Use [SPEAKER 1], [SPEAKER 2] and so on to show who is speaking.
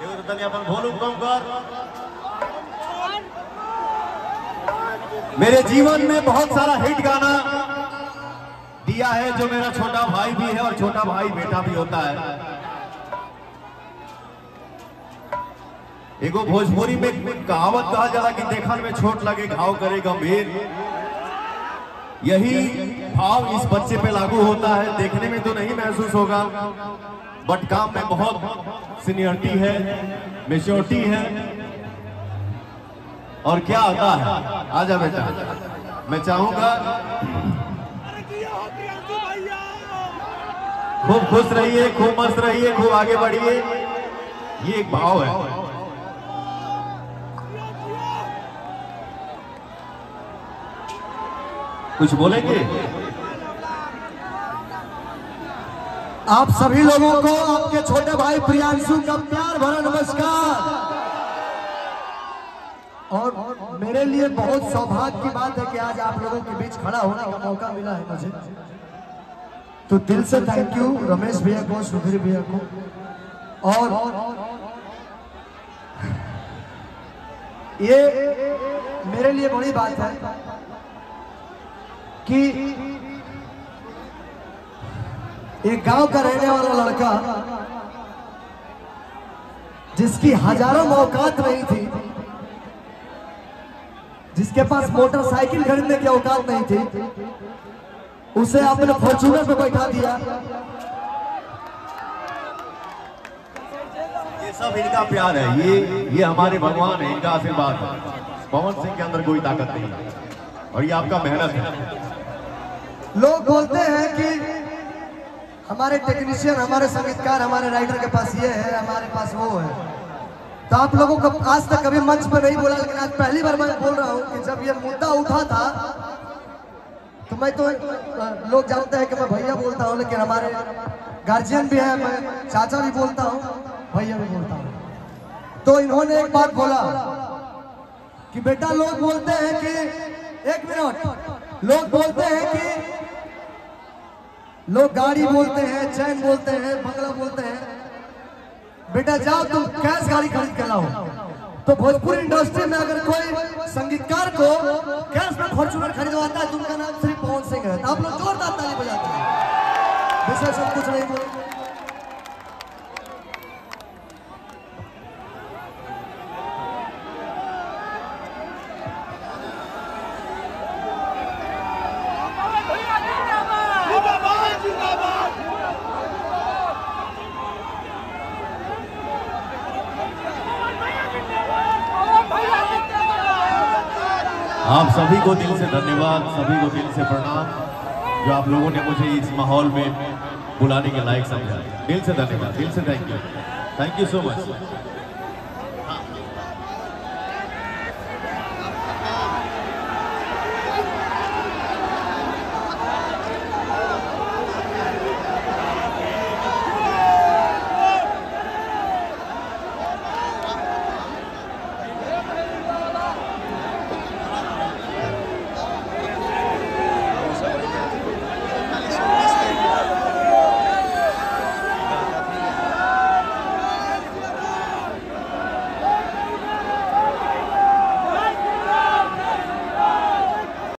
[SPEAKER 1] अपन भोलू कम कर। मेरे जीवन में बहुत सारा हिट गाना दिया है, जो मेरा छोटा भाई भी है और छोटा भाई बेटा भी होता है। एगो भोजपुरी में कहावत कहा जाला कि देखन में छोट लगे घाव करे गंभीर। यही भाव इस बच्चे पे लागू होता है। देखने में तो नहीं महसूस होगा, बट काम में बहुत सीनियरिटी है, मैच्योरिटी है। और क्या आता है, आजा बेटा। मैं चाहूंगा खूब खुश रहिए, खूब मस्त रहिए, खूब आगे बढ़िए। ये एक भाव है। कुछ बोलेंगे?
[SPEAKER 2] आप सभी लोगों को आपके छोटे भाई प्रियांशु का प्यार भरा नमस्कार। और मेरे लिए बहुत सौभाग्य की बात है कि आज आप लोगों के बीच खड़ा होने का मौका मिला है मुझे। तो दिल से थैंक यू रमेश भैया को, सुधीर भैया को। और ये मेरे लिए बड़ी बात है कि एक गांव का रहने वाला लड़का जिसकी हजारों औकात नहीं थी, जिसके पास मोटरसाइकिल खरीदने की औकात नहीं थी, उसे आपने फॉर्च्यूनर पे बैठा दिया।
[SPEAKER 1] ये सब इनका प्यार है, ये हमारे भगवान है, इनका आशीर्वाद है। पवन सिंह के अंदर कोई ताकत नहीं है और ये आपका मेहनत है।
[SPEAKER 2] लोग बोलते हैं कि हमारे टेक्नीशियन, हमारे संगीतकार, हमारे राइटर के पास ये है, हमारे पास वो है। तो आप लोगों को आज तक कभी मंच पर नहीं बोला, लेकिन आज पहली बार मैं बोल रहा हूँ कि जब ये मुद्दा उठा था तो मैं तो लोग जानते हैं कि मैं भैया बोलता हूँ, लेकिन हमारे गार्जियन भी है, मैं चाचा भी बोलता हूँ, भैया भी बोलता हूँ। तो इन्होंने एक बात बोला कि बेटा, लोग बोलते हैं कि एक मिनट, लोग बोलते हैं कि लोग गाड़ी बोलते हैं, चैन बोलते हैं, बंगला बोलते हैं। बेटा जाओ तुम कैश गाड़ी खरीद के लाओ। तो भोजपुरी इंडस्ट्री में अगर कोई संगीतकार को कैश में फॉर्च्यूनर खरीदवाता है तो उनका नाम सिर्फ पवन सिंह है। तो आप लोग जोरदार ताली बजाते हैं। विशेष हम कुछ नहीं बोले।
[SPEAKER 1] आप सभी को दिल से धन्यवाद, सभी को दिल से प्रणाम, जो आप लोगों ने मुझे इस माहौल में बुलाने के लायक समझा। दिल से धन्यवाद, दिल से थैंक यू सो मच।